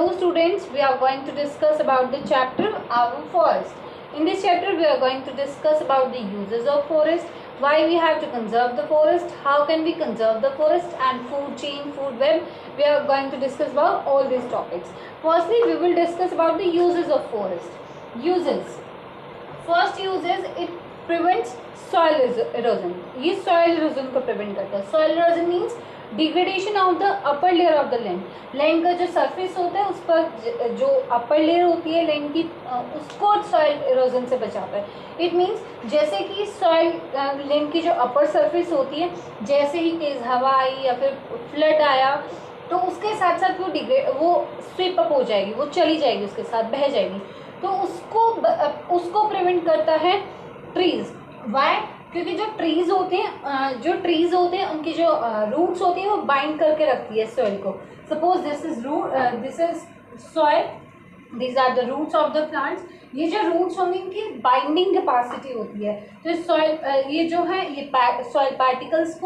Hello students, we are going to discuss about the chapter Our Forest. In this chapter we are going to discuss about the uses of forest, why we have to conserve the forest, how can we conserve the forest, and food chain, food web. We are going to discuss about all these topics. Firstly, we will discuss about the uses of forest. Uses. First use is it prevents soil erosion. ये soil erosion को prevent करता है. Soil erosion means degradation of the upper layer of the land. Land का जो surface होता है उस पर जो अपर लेयर होती है लैंड की उसको सॉइल इरोजन से बचाता है. इट मीन्स जैसे कि सॉइल लैंड की जो अपर सरफेस होती है, जैसे ही तेज हवा आई या फिर फ्लड आया तो उसके साथ साथ वो स्वीप अप हो जाएगी, वो चली जाएगी, उसके साथ बह जाएगी. तो उसको प्रिवेंट करता है ट्रीज. वाई? क्योंकि जो ट्रीज होते हैं उनकी जो रूट्स होती हैं वो बाइंड करके रखती है सॉइल को. Suppose this is soil, these are the roots of the plants. ये जो रूट्स होंगे इनकी बाइंडिंग कैपेसिटी होती है. तो सॉइल ये जो है ये सॉइल पार्टिकल्स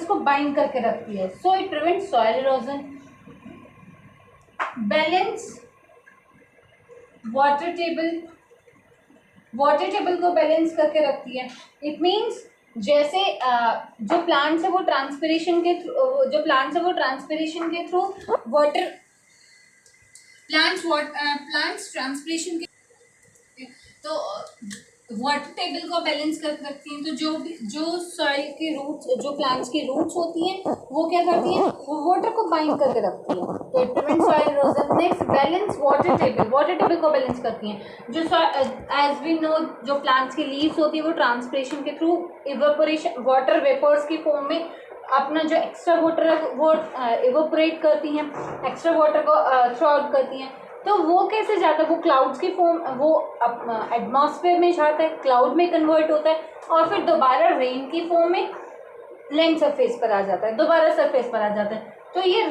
को बाइंड करके रखती है. So it prevent soil erosion. Balance water table को बैलेंस करके रखती है. इट मीन्स जैसे जो प्लांट्स है वो ट्रांसपिरेशन के थ्रू वाटर प्लांट्स ट्रांसपिरेशन के तो वाटर टेबल को बैलेंस करके रखती हैं. तो जो सॉइल की रूट्स, जो प्लांट्स की रूट्स होती हैं वो क्या करती हैं, वो वाटर को बाइंड करके रखती हैं. तो it prevents soil erosion. Next, balance water table को बैलेंस करती हैं. जो एज वी नो जो प्लांट्स की लीव्स होती है वो ट्रांसपिरेशन के थ्रू इवेपोरेशन वाटर वेपर्स की फॉर्म में अपना जो एक्स्ट्रा वाटर है वो इवेपोरेट करती हैं, एक्स्ट्रा वाटर को थ्रो आउट करती हैं. तो वो कैसे जाता है, वो क्लाउड्स की फॉर्म, वो एटमॉस्फेयर में जाता है, क्लाउड में कन्वर्ट होता है और फिर दोबारा रेन की फॉर्म में लैंड सरफेस पर आ जाता है, दोबारा सरफेस पर आ जाता है. तो ये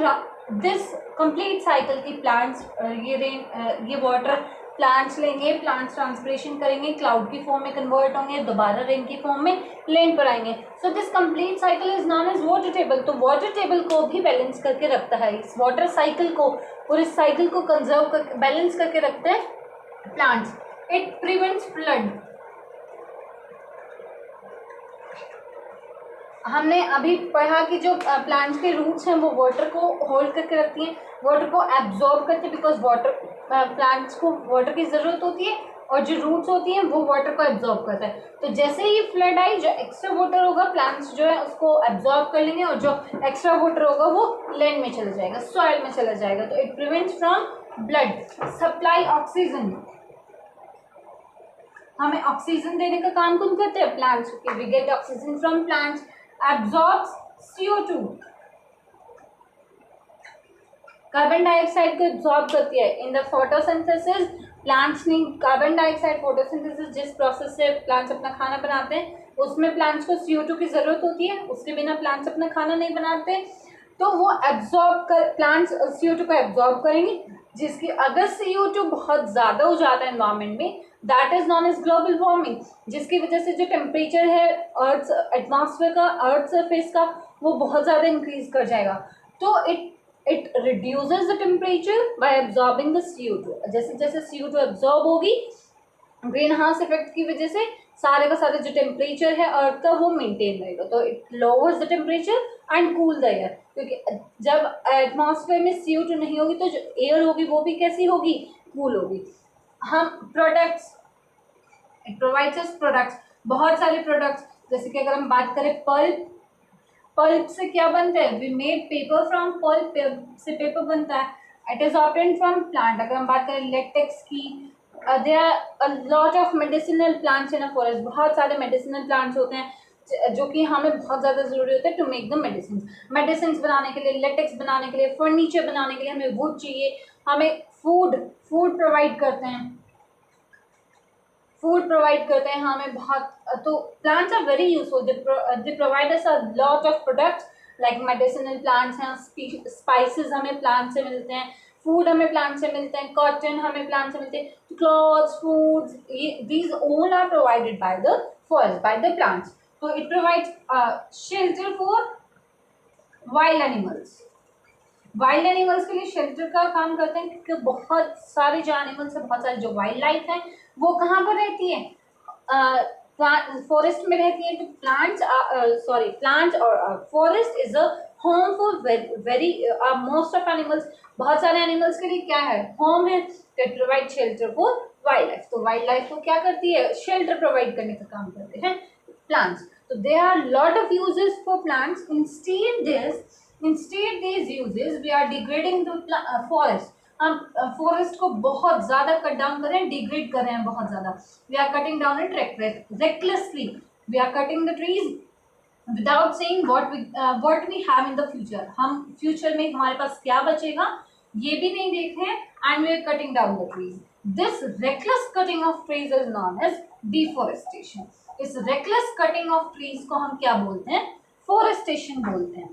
दिस कंप्लीट साइकिल की प्लांट्स ये वाटर प्लांट्स लेंगे, प्लांट्स ट्रांसपिरेशन करेंगे, क्लाउड की फॉर्म में कन्वर्ट होंगे, दोबारा रेन की फॉर्म में लैंड पर आएंगे. So this complete cycle is known as water table. तो वाटर टेबल को भी बैलेंस करके रखता है, इस वाटर साइकिल को और इस साइकिल को कंजर्व कर बैलेंस करके रखते हैं प्लांट्स. It prevents flood. हमने अभी पढ़ा कि जो प्लांट्स के रूट्स हैं वो वाटर को होल्ड करके रखती हैं, वाटर को एब्जॉर्ब करते हैं, बिकॉज वाटर प्लांट्स को वाटर की ज़रूरत होती है और जो रूट्स होती हैं वो वाटर को एब्जॉर्ब करता है. तो जैसे ही फ्लड आई, जो एक्स्ट्रा वाटर होगा प्लांट्स जो है उसको एब्जॉर्ब कर लेंगे और जो एक्स्ट्रा वाटर होगा वो लैंड में चला जाएगा, सॉइल में चला जाएगा. तो it prevents from blood. Supply oxygen. हमें ऑक्सीजन देने का काम कौन करते हैं, plants. We get oxygen from plants. Absorbs CO2, carbon dioxide को एब्जॉर्ब करती है. In the photosynthesis plants need carbon dioxide. Photosynthesis जिस प्रोसेस से प्लांट्स अपना खाना बनाते हैं उसमें प्लांट्स को CO2 की ज़रूरत होती है, उसके बिना प्लांट्स अपना खाना नहीं बनाते. तो वो प्लांट्स CO2 को एब्जॉर्ब करेंगे, जिसकी अगर CO2 बहुत ज़्यादा हो जाता है एनवायरनमेंट में, that is known as global warming, जिसकी वजह से जो टेम्परेचर है अर्थ एटमॉस्फेयर का, अर्थ सरफेस का, वो बहुत ज़्यादा इंक्रीज कर जाएगा. तो it reduces the temperature by absorbing the CO2. जैसे जैसे CO2 एब्जॉर्ब होगी ग्रीन हाउस इफेक्ट की वजह से सारे का सारे जो टेम्परेचर है अर्थ का वो मेंटेन रहेगा. तो it lowers the temperature and cool the air. क्योंकि जब एटमॉस्फेयर में CO2 नहीं होगी तो जो एयर होगी वो भी कैसी होगी, कूल होगी. हम products, it provides us products, बहुत सारे प्रोडक्ट्स. जैसे कि अगर हम बात करें पल्प से क्या बनता है, we made paper from pulp से पेपर बनता है. It is obtained from plant. अगर हम बात करें लेटेक्स की, there are a lot of medicinal plants in a forest. बहुत सारे मेडिसिनल प्लांट्स होते हैं जो कि हमें बहुत ज़्यादा ज़रूरी होता है टू मेक द मेडिसिन बनाने के लिए, लेटेक्स बनाने के लिए, फर्नीचर बनाने के लिए हमें वुड चाहिए. हमें फूड प्रोवाइड करते हैं हमें बहुत. तो plants are very useful. They provide us a lot of products like medicinal plants हैं, स्पाइसेस हमें प्लांट से मिलते हैं, फूड हमें प्लांट से मिलते हैं, कॉटन हमें प्लांट से मिलते हैं, clothes, foods, these all are provided by the forest, by the plants. तो it provides shelter for wild animals. Wild animals के लिए शेल्टर का काम करते हैं, क्योंकि बहुत सारे जो एनिमल्स है, बहुत सारे जो वाइल्ड लाइफ है वो कहाँ पर रहती है, फॉरेस्ट में रहती है। तो प्लांट्स और forest is a home for very most of animals. बहुत सारे एनिमल्स के लिए क्या है, होम है, तो provide shelter for wild life. तो वाइल्ड लाइफ को क्या करती है, शेल्टर प्रोवाइड करने का काम करते हैं प्लांट्स। तो there are lot of uses for plants. Instead these uses we are degrading the forest. हम फॉरेस्ट को बहुत ज़्यादा कट डाउन कर रहे हैं, डिग्रेड कर रहे हैं बहुत ज़्यादा। We are cutting down it recklessly. We are cutting the trees without saying what we have in the future. हम फ्यूचर में हमारे पास क्या बचेगा ये भी नहीं देख रहे हैं, and we are cutting down the trees. This reckless cutting of trees is known as deforestation. इस reckless cutting of trees को हम क्या बोलते हैं, forestation बोलते हैं,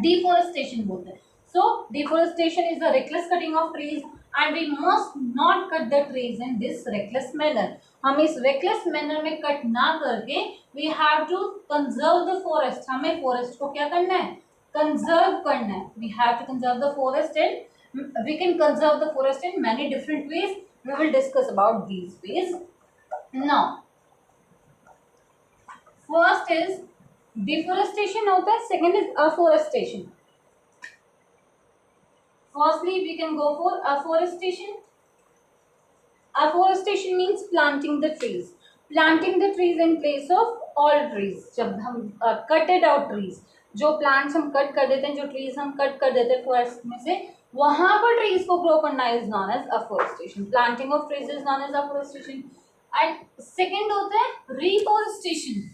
deforestation बोलते हैं। So deforestation is the reckless cutting of trees and we must not cut the trees in this reckless manner. हम इस reckless manner में कट ना करके we have to conserve the forest. हमें forest को क्या करना है, conserve करना है। We have to conserve the forest and we can conserve the forest in many different ways. We will discuss about these ways now. First is deforestation होता है, second is afforestation. Firstly, we can go for afforestation. Afforestation means planting the trees. Planting the trees in place of all trees. जब हम cutted out trees, जो plants हम cut कर देते हैं, जो trees हम cut कर देते हैं forest में से, वहाँ पर trees को grow करना is known as afforestation. Planting of trees is known as afforestation. And second होता है reforestation.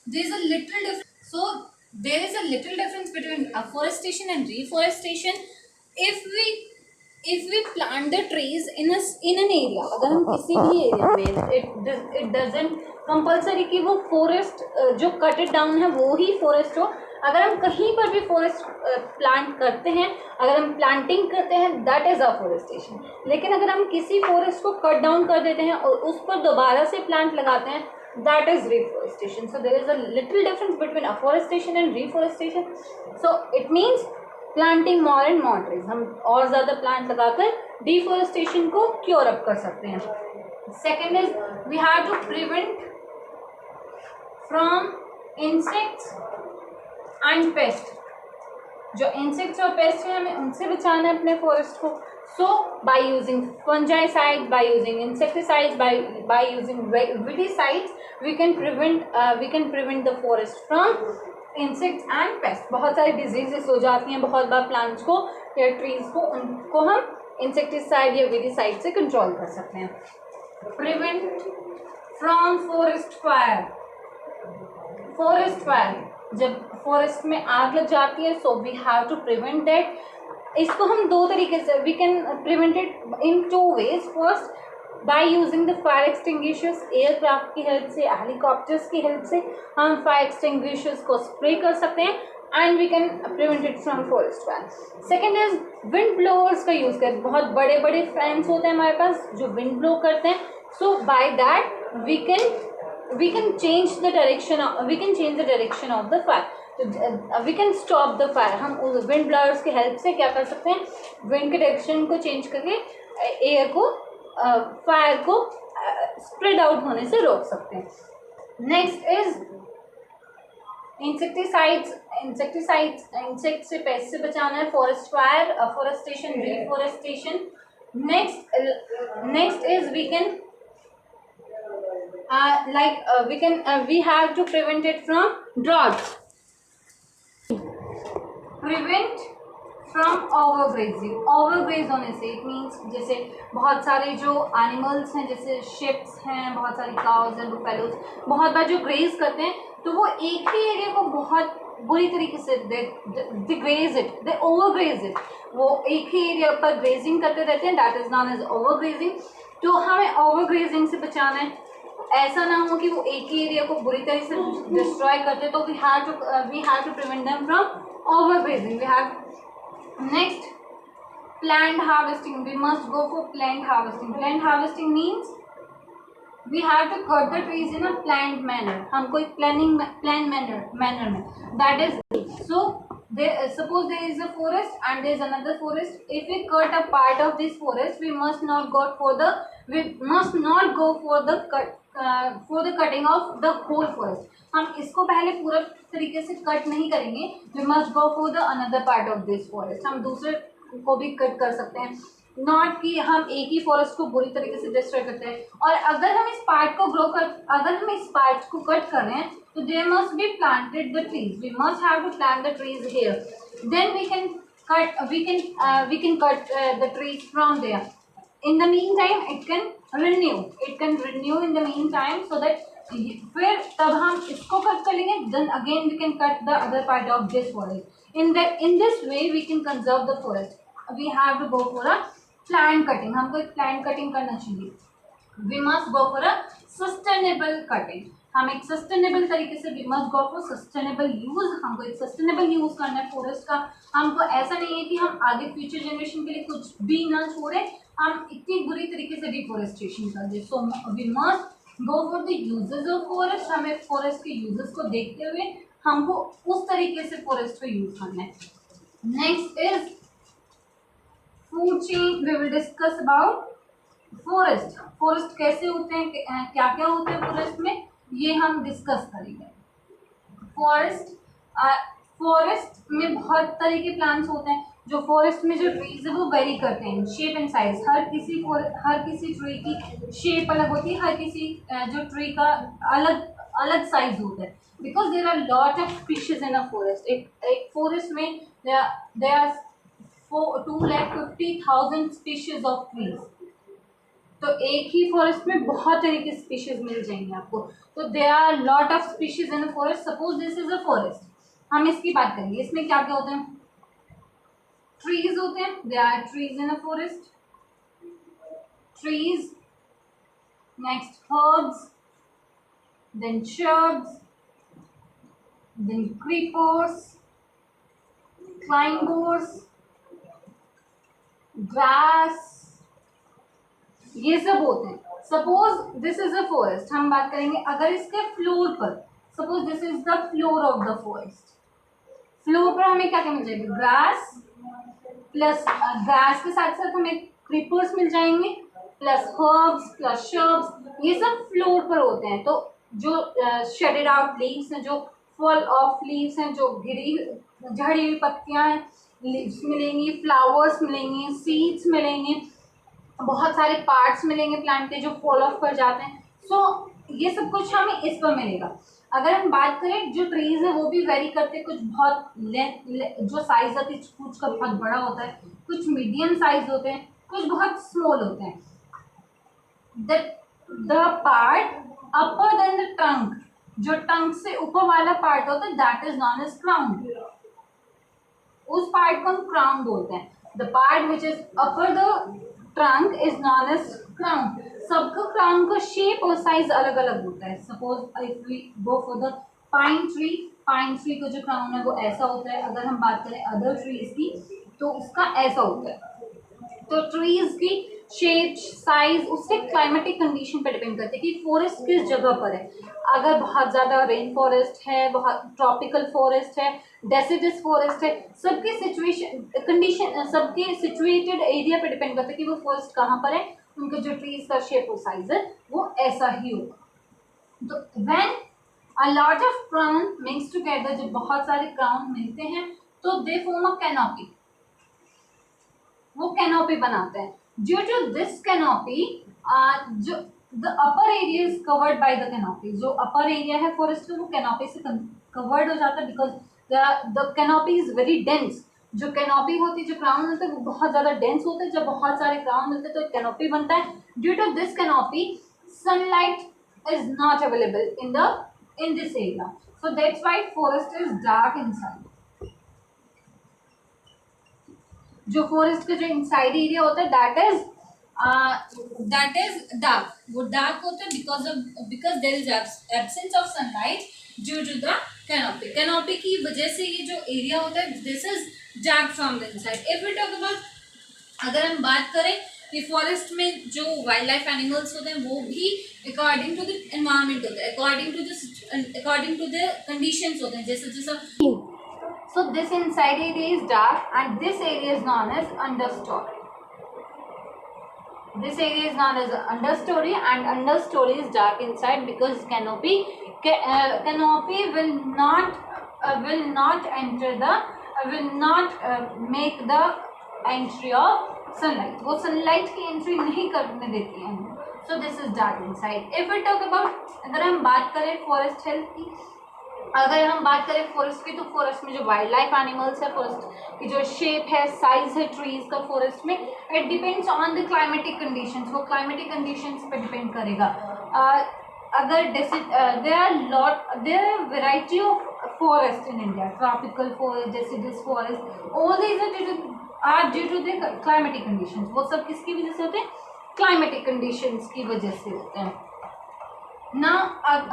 There is a little difference. So there is a little difference between afforestation and reforestation. If we plant the trees in an area, अगर हम किसी भी area में, it doesn't compulsory कि वो forest जो cutted down है वो ही forest हो। अगर हम कहीं पर भी forest plant करते हैं, अगर हम planting करते हैं, that is afforestation. लेकिन अगर हम किसी forest को cut down कर देते हैं और उस पर दोबारा से plant लगाते हैं, that is reforestation. So there is a little difference between afforestation and reforestation. So it means planting more and more trees. हम और ज़्यादा plant लगाकर deforestation को cure up कर सकते हैं. Second is we have to prevent from insects and pests. जो insects और pests हैं हमें उनसे बचाना है अपने forest को. So by using fungicides, by using insecticides, by using weedicides, we can prevent the forest from insects and pests. बहुत सारी diseases हो जाती हैं बहुत बार plants को या trees को, उनको हम insecticide या weedicide से control कर सकते हैं. Prevent from forest fire. Forest fire, जब forest में आग लग जाती है, so we have to prevent that. इसको हम दो तरीके से we can prevent it in two ways. First, by using the fire extinguishers, aircraft की हेल्प से, helicopters की हेल्प से हम fire extinguishers को स्प्रे कर सकते हैं and we can prevent it from forest fire. Second is wind blowers का यूज़ करें. बहुत बड़े बड़े फैंस होते हैं हमारे पास जो wind blow करते हैं. So by that we can change the direction of the fire. We can stop the fire. हम उस wind blowers की हेल्प से क्या कर सकते हैं, wind के डायरेक्शन को चेंज करके एयर को फायर को स्प्रेड आउट होने से रोक सकते हैं. नेक्स्ट इज इंसेक्टिसाइड्स इंसेक्ट से पेस्ट से बचाना है. Forest fire, afforestation, reforestation. Next is we can we have to prevent it from droughts. Prevent from overgrazing. Overgraze होने से it means जैसे बहुत सारे जो animals हैं, जैसे ships हैं, बहुत सारी cows and buffaloes, बहुत बार जो graze करते हैं तो वो एक ही एरिया को बहुत बुरी तरीके से they graze it, they overgraze it. वो एक ही एरिया पर grazing करते रहते हैं, that is known as overgrazing. तो हमें overgrazing से बचाना है. ऐसा ना हो कि वो एक ही एरिया को बुरी तरह से डिस्ट्रॉय करते, तो we have to prevent them from overgrazing. We have next planned harvesting. We must go for planned harvesting. Planned harvesting means we have to cut the trees in a planned manner. हम कोई planned manner में, that is, so suppose there is a forest and there is another forest. If we cut a part of this forest, we must not go for the cutting of the whole forest. हम इसको पहले पूरा तरीके से cut नहीं करेंगे. We must go for the another part of this forest. हम दूसरे को भी कट कर सकते हैं, नॉट कि हम एक ही फॉरेस्ट को बुरी तरीके से डिस्ट्रॉय करते हैं. और अगर हम इस पार्ट को कट कर रहे हैं, तो there must be planted the trees. We must have to plant the trees here. Then we can cut the trees from there. In the meantime, it can renew in the meantime, so that फिर तब हम इसको cut कर लेंगे. Then again we can cut the other part of this forest. In this way we can conserve the forest. We have to go for a plant cutting. हमको एक plant cutting करना चाहिए. We must go for a sustainable cutting. हम एक sustainable तरीके से we must go for sustainable use. हमको एक सस्टेनेबल यूज करना है फॉरेस्ट का. हमको ऐसा नहीं है कि हम आगे फ्यूचर जनरेशन के लिए कुछ भी ना छोड़े, हम इतनी बुरी तरीके से डिफॉरेस्टेशन कर दे. So we must go for the uses of forest. हमें फॉरेस्ट के यूजेस को देखते हुए हमको उस तरीके से फॉरेस्ट को यूज करना है. Next is food chain. We will discuss about forest कैसे होते हैं, क्या क्या होते हैं फॉरेस्ट में, ये हम डिस्कस करेंगे. फॉरेस्ट में बहुत तरह के प्लांट्स होते हैं. जो फॉरेस्ट में जो ट्रीज है वो वेरी करते हैं शेप एंड साइज. हर किसी ट्री की शेप अलग होती है, हर किसी जो ट्री का अलग साइज होता है. Because there are lot of species in a forest. एक फॉरेस्ट में there are 250,000 species of trees. तो एक ही फॉरेस्ट में बहुत तरह की स्पीशीज मिल जाएंगे आपको. तो there are lot of species in a forest. Suppose this is a forest. हम इसकी बात करेंगे. इसमें क्या क्या होते हैं? ट्रीज होते हैं. There are trees in a forest. Trees, next herbs, then shrubs, then creepers, climbers, grass, ये सब होते हैं. Suppose this is a forest. हम बात करेंगे अगर इसके फ्लोर पर, suppose this is the floor of the forest. Floor पर हमें क्या क्या मिल जाएगा? ग्रास, प्लस ग्रास के साथ साथ हमें क्रीपर्स मिल जाएंगे, प्लस हर्ब्स, प्लस शर्ब्स. ये सब फ्लोर पर होते हैं. तो जो शेडेड आउट लीव्स हैं, जो फॉल ऑफ लीव्स हैं, जो झड़ी हुई पत्तियां हैं, लीव्स मिलेंगी, फ्लावर्स मिलेंगी, सीड्स मिलेंगे, बहुत सारे पार्ट्स मिलेंगे प्लांट के जो फॉल ऑफ कर जाते हैं. सो ये सब कुछ हमें इस पर मिलेगा. अगर हम बात करें जो ट्रीज है वो भी वेरी करते हैं. कुछ बहुत जो साइज होती है कुछ का बहुत बड़ा होता है, कुछ मीडियम साइज होते हैं, कुछ बहुत स्मॉल होते हैं. The part upper then the trunk, जो टंक से ऊपर वाला पार्ट होता है, that is known as crown. उस पार्ट को हम क्राउन बोलते हैं. The part which is upper the trunk is known as crown. सबका क्राउन का शेप और साइज अलग अलग होता है. Suppose if we go for the pine tree का जो क्राउन है वो ऐसा होता है. अगर हम बात करें अदर ट्रीज की तो उसका ऐसा होता है. तो ट्रीज की शेप, साइज उससे क्लाइमेटिक कंडीशन पर डिपेंड करती है कि फॉरेस्ट किस जगह पर है. अगर बहुत ज़्यादा रेन फॉरेस्ट है, बहुत ट्रॉपिकल फॉरेस्ट है, डेसिडस फॉरेस्ट है, सबके सिचुएशन कंडीशन, सबके सिचुएटेड एरिया पर डिपेंड करता है कि वो फॉरेस्ट कहाँ पर है. उनके जो ट्रीज का शेप और साइज है वो ऐसा ही होगा. तो when a lot of crown mix together, जब बहुत सारे क्राउन मिलते हैं तो दे फॉर्म अ कैनोपी. वो कैनोपी बनाते हैं. ड्यू टू दिस कैनोपी, जो the upper area is covered by the canopy. जो अपर एरिया है फॉरेस्ट का वो कैनोपी से कवर्ड हो जाता है. Because the canopy is very dense. जो कैनोपी होती है, जो क्राउन होता है वो बहुत ज़्यादा डेंस होता है. जब बहुत सारे क्राउन मिलते हैं तो कैनोपी बनता है. Due to this canopy sunlight is not available in this area. So that's why forest is dark inside. जो फॉरेस्ट का जो इनसाइड एरिया होता है दैट इज डार्क. वो डार्क होता है because there is absence of sunlight due to the canopy. Canopy की वजह से ये जो एरिया होता है this is dark from the inside. If we talk about, अगर हम बात करें कि फॉरेस्ट में जो वाइल्ड लाइफ एनिमल्स होते हैं वो भी अकॉर्डिंग टू द एनवायरनमेंट होते हैं, अकॉर्डिंग टू द कंडीशंस होते हैं. जैसे So this inside area is dark and this area is known as understory. This area is known as understory, and understory is dark inside because canopy will not enter the will not make the entry of sunlight. वो sunlight की entry नहीं करने देती है. So this is dark inside. If we talk about, अगर हम बात करें forest health की, अगर हम बात करें फॉरेस्ट की, तो फॉरेस्ट में जो वाइल्ड लाइफ एनिमल्स है, फॉरेस्ट की जो शेप है, साइज है ट्रीज का फॉरेस्ट में, it depends on the climatic conditions. वो क्लाइमेटिक कंडीशंस पे डिपेंड करेगा. अगर there are variety of forest in India, tropical forest, deciduous forest, all these are due to the climatic conditions. वो सब किसकी वजह से होते हैं? क्लाइमेटिक कंडीशंस की वजह से होते हैं ना.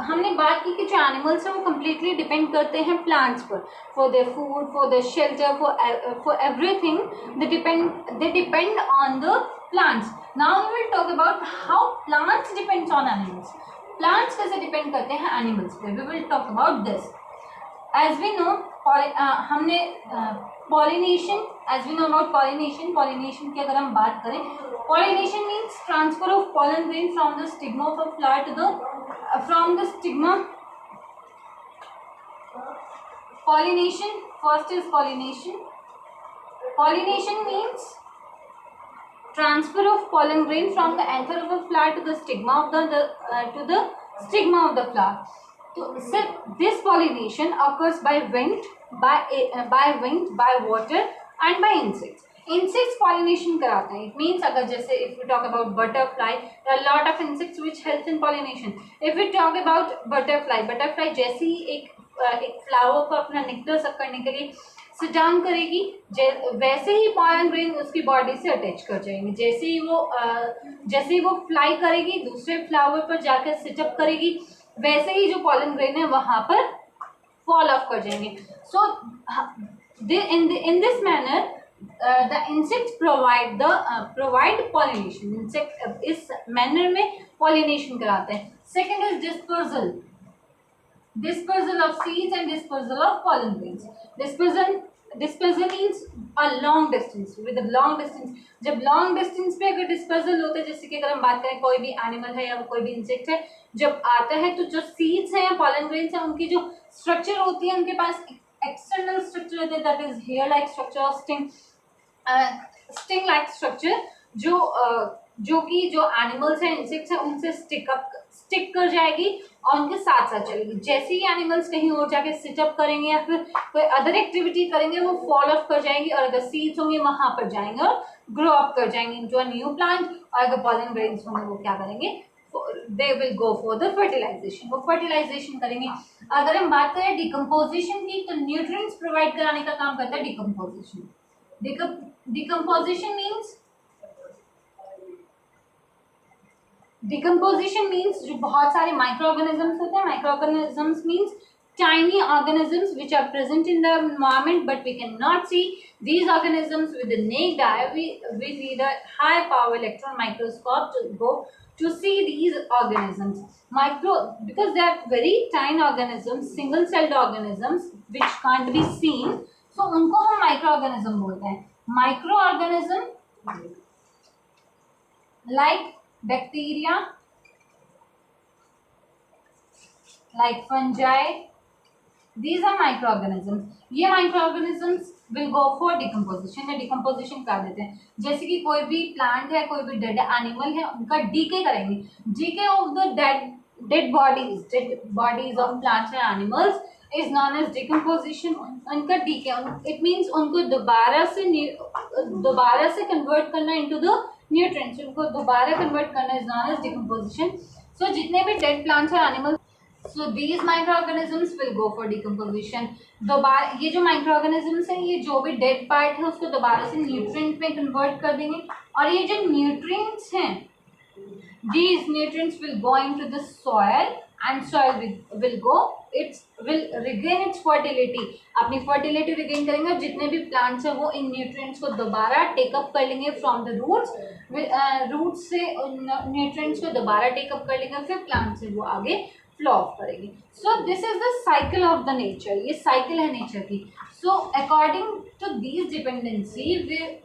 हमने बात की कि जो एनिमल्स हैं वो कम्प्लीटली डिपेंड करते हैं प्लांट्स पर, for their food, for their shelter, for everything. They depend on the plants. Now we will talk about how plants depends on animals. Plants कैसे डिपेंड करते हैं एनिमल्स पे. We will talk about this. As we know, हमने pollination, as we know about pollination की अगर हम बात करें, pollination means transfer of pollen grain from the stigma of a flower to the from the stigma. Pollination, first is pollination. Pollination means transfer of pollen grain from the anther of a flower to the stigma of stigma of the flower. So this pollination occurs by wind, by water and by insects. Insects pollination कराते हैं. It means अगर जैसे if we talk about butterfly, there are a lot of insects which help in pollination. If we talk about butterfly जैसे ही एक flower को अपना nectar सक करने के लिए सिट डाउन करेगी, वैसे ही पॉलन ग्रेन उसकी बॉडी से अटैच कर जाएंगे. जैसे ही वो फ्लाई करेगी, दूसरे फ्लावर पर जाकर सिटअप करेगी, वैसे ही जो पॉलन ग्रेन है वहां पर फॉल ऑफ कर जाएंगे. So in this manner the insects provide pollination. Insect इस मैनर में पॉलिनेशन कराते हैं. Second is dispersal of seeds and dispersal of pollen grains. Dispersal means a long distance. With long distance, जब long distance पे अगर dispersal होता है, जैसे कि अगर हम बात करें कोई भी एनिमल है या कोई भी इंसेक्ट है, जब आता है तो जो सीड्स हैं या पॉलन ग्रेन्स हैं, उनकी जो स्ट्रक्चर होती है, उनके पास एक्सटर्नल स्ट्रक्चर होता है, that is here like structure और स्टिंग लाइक स्ट्रक्चर, जो कि जो एनिमल्स हैं, इंसेक्ट्स हैं, उनसे स्टिक कर जाएगी और उनके साथ साथ चलेगी. जैसे ही एनिमल्स कहीं और जाके सिटअप करेंगे या फिर कोई अदर एक्टिविटी करेंगे, वो फॉल ऑफ कर जाएंगी, और अगर सीड्स होंगे वहां पर जाएंगे और ग्रो अप कर जाएंगे इनटू अ न्यू प्लांट. और अगर पॉलन ग्रेन्स होंगे वो क्या करेंगे? They will go for the fertilization. वो फर्टिलाइजेशन करेंगे. अगर हम बात करें डिकम्पोजिशन की, तो न्यूट्रिएंट्स प्रोवाइड कराने का काम करता है डिकम्पोजिशन. डिकम्पोजिशन मीन्स जो बहुत सारे माइक्रो ऑर्गेनिजम्स होते हैं. Micro organisms means tiny organisms which are present in the environment but we cannot see. These organisms with the naked eye, we need a high power electron microscope to see these organisms. Because they are very tiny organisms, single celled organisms which can't be seen, so उनको हम micro organism बोलते हैं. Micro organism like bacteria, like fungi, these are microorganisms. ये microorganisms will go for decomposition. या decomposition कर देते हैं. जैसे कि कोई भी plant है, कोई भी dead animal है, उनका decay करेंगे. Decay of the dead bodies of plants and animals is known as decomposition. उनका decay, it means उनको दोबारा से convert करना into the nutrients. उनको दोबारा convert करना is known as decomposition. So जितने भी dead plants और animals, so these microorganisms will go for decomposition. दोबारा ये जो microorganisms हैं, ये जो भी dead part है उसको दोबारा से nutrient में convert कर देंगे. और ये जो nutrients हैं, these nutrients will go into the soil and soil will regain its fertility. अपनी fertility regain करेंगे और जितने भी plants हैं वो इन nutrients को दोबारा take up कर लेंगे from the roots. roots से nutrients को दोबारा take up कर लेंगे, फिर plant से वो आगे फ्लो ऑफ करेगी. सो this is the cycle of the nature. ये साइकिल है नेचर की. So according to these dependency,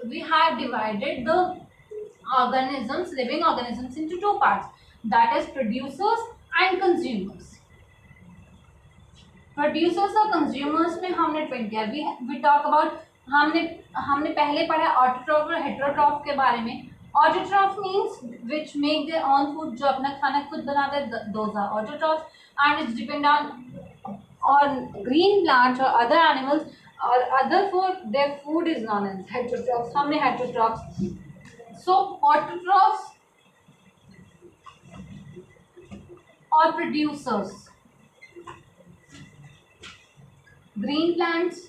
we have divided the organisms, living organisms, into two parts, that is producers and consumers. Producers और consumers में हमने depend किया. We talk about, हमने पहले पढ़ा ऑटोट्रॉफ और हेटेरोट्रॉफ के बारे में. Autotroph means which make their own food, जो अपना खाना खुद बनाते हैं, those are autotroph, and it's depend on green plants or other animals or other food, their food is known as heterotrophs. हमने heterotrophs. So autotrophs or producers, green plants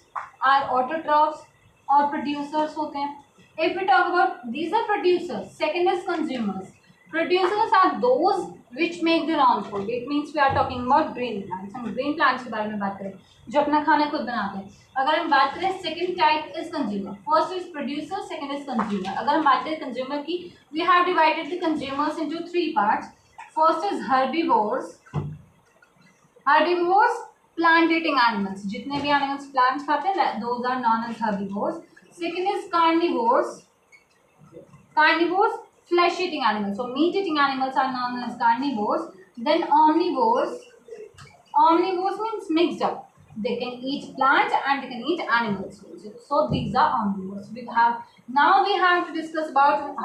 are autotrophs और producers होते हैं. If we talk about these are producers, second is consumers. Producers are those which make their own food. It means we are talking about green plants. हम green plants के बारे में बात करें जो अपना खाना खुद बनाते हैं. अगर हम बात करें second type is consumer. First is producer, second is consumer. अगर हम बात करें consumer की, we have divided the consumers into three parts. First is herbivores. Herbivores, plant eating animals. जितने भी animals plants खाते हैं, those are known as herbivores. Second is carnivores. Carnivores, flesh eating animals. So meat eating animals are known as carnivores. Then omnivores. Omnivores means mixed up. They can eat plants and they can eat animals. So these are omnivores. We have to discuss about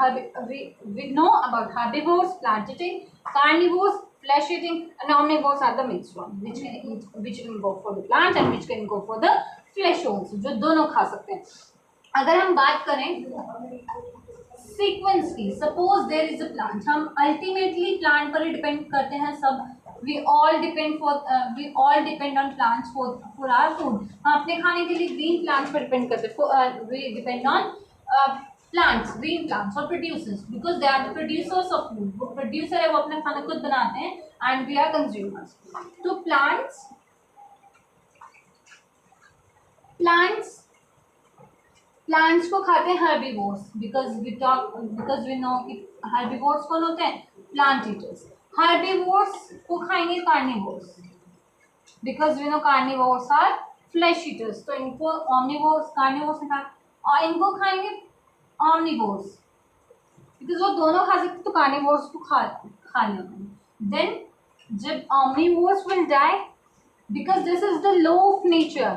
we know about herbivores, plant eating, carnivores, flesh eating, and omnivores are the mixed one, which can go for the plant and which can go for the flesh also, जो दोनों खा सकते हैं. अगर हम बात करें sequence की, suppose there is a plant, हम अल्टीमेटली प्लांट पर ही डिपेंड करते हैं सब. We all depend on plants for our food. हम अपने खाने के लिए ग्रीन प्लांट्स पर डिपेंड करते हैं. We depend on plants, green plants और producers, because they are the producers of food. वो प्रोड्यूसर है, वो अपना खाना खुद बनाते हैं, एंड वी आर कंज्यूमर्स. तो प्लांट्स को खाते हैं herbivores, because we know कि herbivores कौन होते हैं, प्लांट ईटर्स. herbivores को खाएंगे carnivores, because we know carnivores are flesh eaters. तो इनको carnivores ने खाया, और इनको खाएंगे omnivores, because वो दोनों खा सकते, तो carnivores को खा लेंगे. Then जब omnivores will die, because this is the law of nature,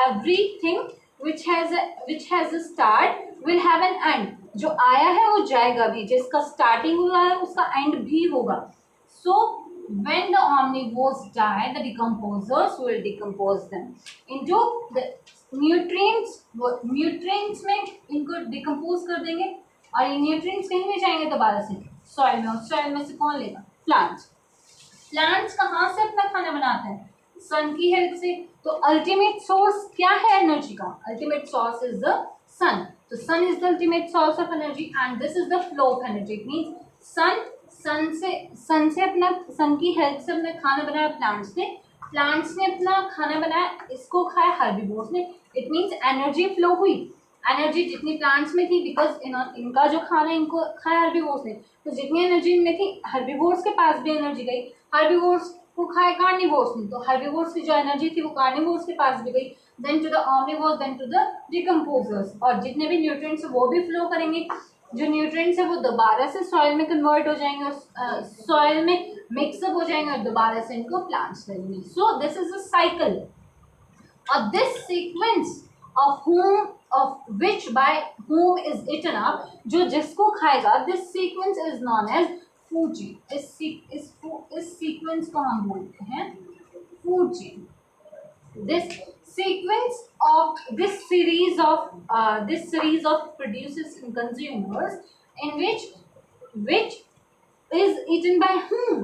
everything which has a start will have an end. जो आया है वो जाएगा भी, जिसका स्टार्टिंग हुआ है उसका एंड भी होगा. So when the omnivores die, the decomposers will decompose them into the nutrients. nutrients में इनको डिकम्पोज कर देंगे, और ये न्यूट्रिएंट्स कहीं भी जाएंगे दोबारा से सॉइल में, और सॉइल में से कौन लेगा, प्लांट्स कहाँ से अपना खाना बनाते हैं, सन की हेल्प से. तो अल्टीमेट सोर्स क्या है एनर्जी का, ultimate source is the sun. So sun is the ultimate source of energy, and this is the flow of energy. It means sun की हेल्प से अपना खाना बनाया प्लांट्स ने अपना खाना बनाया, इसको खाया हर्बीवोर्स ने. इट मीन्स एनर्जी फ्लो हुई, एनर्जी जितनी प्लांट्स में थी, बिकॉज इनका जो खाना इनको खाया हर्बीवोर्स ने, तो जितनी एनर्जी इनमें थी हर्बीवोर्स के पास भी एनर्जी गई. हर्बीवोर्स को खाए कार्निवोर्स ने, तो हर्बीवोर्स की जो एनर्जी थी वो कार्निवोर्स के पास भी गई. Then to the omnivores, then to the decomposers, और जितने भी न्यूट्रिएंट्स वो भी फ्लो करेंगे. जो न्यूट्रिएंट्स है वो दोबारा से सॉइल में कन्वर्ट हो जाएंगे, और सॉइल में मिक्सअप हो जाएंगे, और दोबारा से इनको प्लांट्स करेंगे. So this is a cycle, और this sequence of which by whom is eaten up, जो जिसको खाएगा, this sequence is known as food chain. इस sequence को हम बोलते हैं food chain. This sequence of this series of producers and consumers, in which is eaten by whom,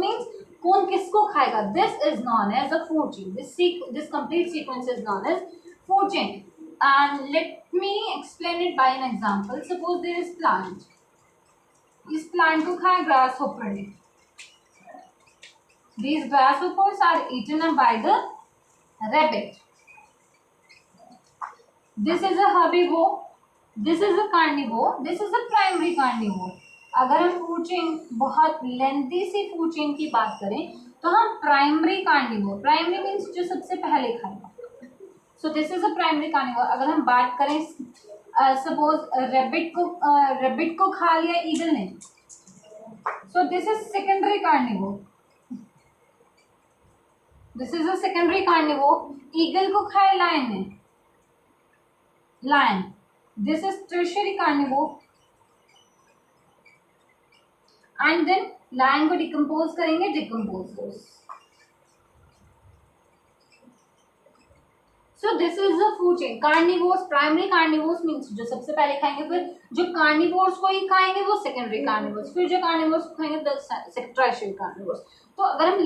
means कौन किसको खाएगा. This is known as a food chain. This complete sequence is known as food chain. And let me explain it by an example. Suppose there is plant. इस plant को खाए grasshopper ने. These grasshoppers are eaten up by the rabbit. This is a herbivore. This is a carnivore. This is a primary carnivore. अगर हम food chain, बहुत lengthy sea food chain की बात करें, तो हम प्राइमरी कार्निवोर, प्राइमरी मीन्स जो सबसे पहले खाएगा, सो this is a primary carnivore. अगर हम बात करें सपोज रेबिट को खा लिया ईगल ने, so this is secondary carnivore. This is a secondary carnivore. Eagle को खाया लायन ने, lion, this is tertiary carnivore. And then lion को डिकम्पोज करेंगे decomposers. So this is the food chain. Carnivores, primary carnivores means जो सबसे पहले खाएंगे, फिर जो कार्निवोर्स को ही खाएंगे वो सेकेंडरी कार्निवोर्स, फिर जो कार्निवोर्स को खाएंगे टर्शियरी कार्निवोर्स। तो अगर हम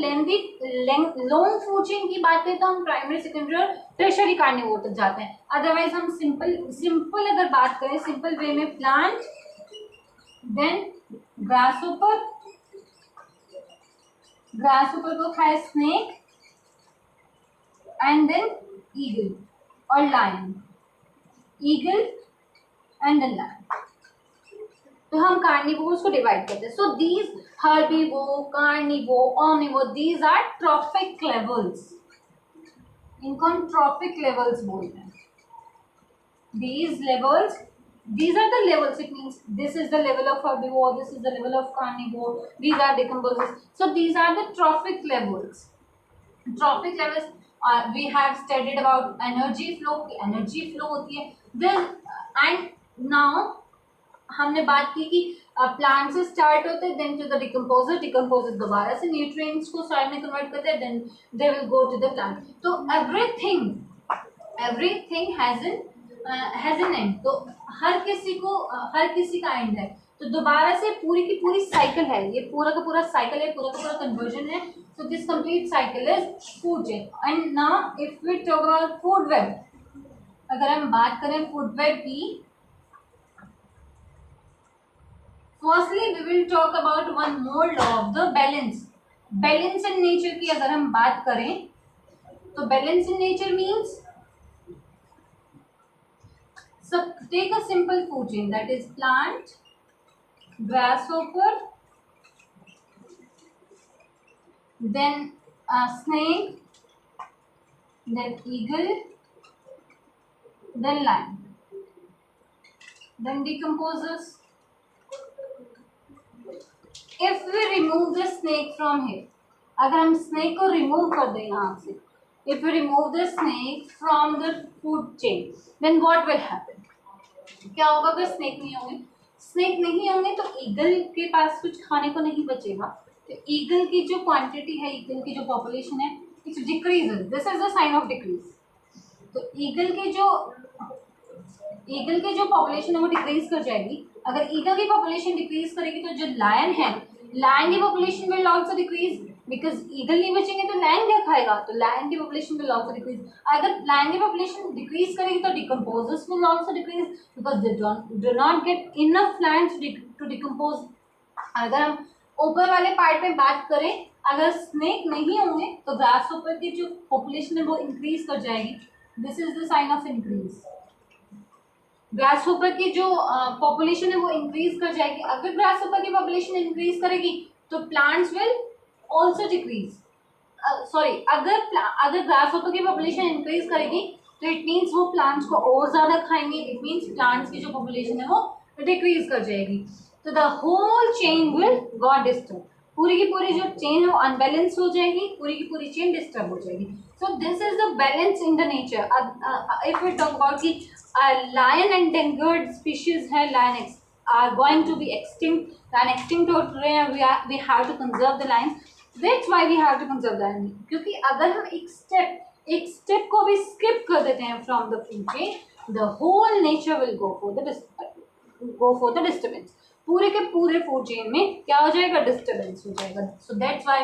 लॉन्ग फूड चेन की बात करें तो हम प्राइमरी, सेकेंडरी और टर्शियरी कार्निवोर तक जाते हैं। अदरवाइज हम सिंपल अगर बात करें सिंपल वे में, प्लांट, देन ग्रासहोपर, ग्रासहोपर को खाए स्नेक, एंड देन ईगल और lion, eagle and then lion. तो हम कार्निवोर्स को डिवाइड करते हैं। So these herbivore, carnivore, omnivore, these are trophic levels. इनको हम ट्रॉफिक लेवल्स बोलते हैं। These levels, these are the levels. It means this is the level of herbivore, this is the level of carnivore, these are decomposers. So these are the trophic levels. Trophic levels, we have studied about energy flow. Energy flow होती है this, and now हमने बात की कि plant से start होते हैं, then to the decomposer, decomposer दोबारा से न्यूट्रिएंट्स को सॉइल में कन्वर्ट करते हैं, then they will go to the plant. तो एवरीथिंग हैज एन एंड। तो हर किसी का एंड है। तो दोबारा से पूरी की पूरी साइकिल है, ये पूरा का पूरा साइकिल है, पूरा का पूरा कन्वर्जन है। So this complete cycle is food chain. And now if we talk about food web, अगर हम बात करें फूड वेब की, firstly we will talk about one more law of the balance. Balance in nature की अगर हम बात करें तो balance in nature means, so take a simple food chain, that is plant, grasshopper, then snake, then eagle, then lion, then decomposers. If we remove the snake from here, अगर हम snake को remove कर दें यहाँ से, if we remove the snake from the food chain, then what will happen? क्या होगा अगर स्नेक नहीं होंगे? स्नेक नहीं होंगे तो ईगल के पास कुछ खाने को नहीं बचेगा। तो ईगल की जो क्वांटिटी है, ईगल की जो पॉपुलेशन है, it's decrease. This is the sign of decrease. तो ईगल की जो पॉपुलेशन है वो डिक्रीज कर जाएगी। अगर ईगल की पॉपुलेशन डिक्रीज करेगी तो जो लायन है, लायन की population will also decrease, because eagle नहीं बचेंगे तो लायन क्या खाएगा? तो लायन की पॉपुलेशन विल ऑल्सो डिक्रीज। अगर लायन की पॉपुलेशन डिक्रीज करेगी तो decomposers will also decrease, because they do not get enough land to decompose. अगर हम ऊपर वाले पार्ट में बात करें, अगर स्नेक नहीं होंगे तो ग्रासहोपर की जो पॉपुलेशन है वो इंक्रीज कर जाएगी। This is the sign of increase. Grasshopper की जो पॉपुलेशन है वो इंक्रीज कर जाएगी। अगर ग्रासहोपर की पॉपुलेशन इंक्रीज करेगी तो plants will also decrease. Sorry, अगर ग्रासहोपर की पॉपुलेशन इंक्रीज करेगी तो इट मीन्स वो प्लांट्स को और ज़्यादा खाएंगे। इट मीन्स प्लांट्स की जो पॉपुलेशन है वो डिक्रीज कर जाएगी। तो the whole chain will got disturb. पूरी की पूरी जो चेन है वो अनबैलेंस हो जाएगी, पूरी की पूरी चेन डिस्टर्ब हो जाएगी। So this is the balance in the nature. If we talk about की लायन एंडेंजर्ड स्पीशीज है, lion are going to be extinct, lion extinct हो रहे हैं, we have to conserve the lions. That's why we have to conserve the lion, क्योंकि अगर हम एक step को भी स्किप कर देते हैं from the food chain, the whole nature will go for the disturbance. पूरे के पूरे फूड चेन में क्या हो जाएगा? डिस्टर्बेंस हो जाएगा। सो that's why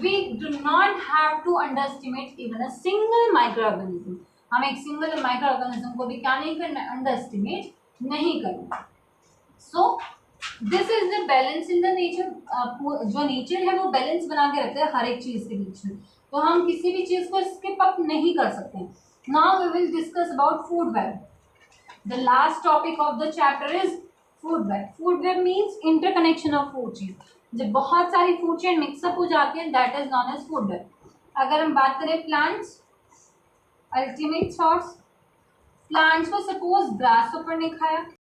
we do not have to underestimate even a single microorganism. हम एक सिंगल माइक्रो ऑर्गेनिज्म को भी क्या नहीं करना? अंडरएस्टिमेट नहीं करना। सो this is the balance in the nature. जो नेचर है वो बैलेंस बना के रखता है हर एक चीज के बीच में, तो हम किसी भी चीज को स्किप अप नहीं कर सकते। Now we will discuss about food web. The last topic of the chapter is food web. Food web means interconnection of food chain. जब बहुत सारी फूड चेन मिक्सअप हो जाती है, that is known as food web. अगर हम बात करें प्लांट्स, अल्टीमेट सोर्स। प्लांट्स को सपोज ग्रास ऊपर ने खाया,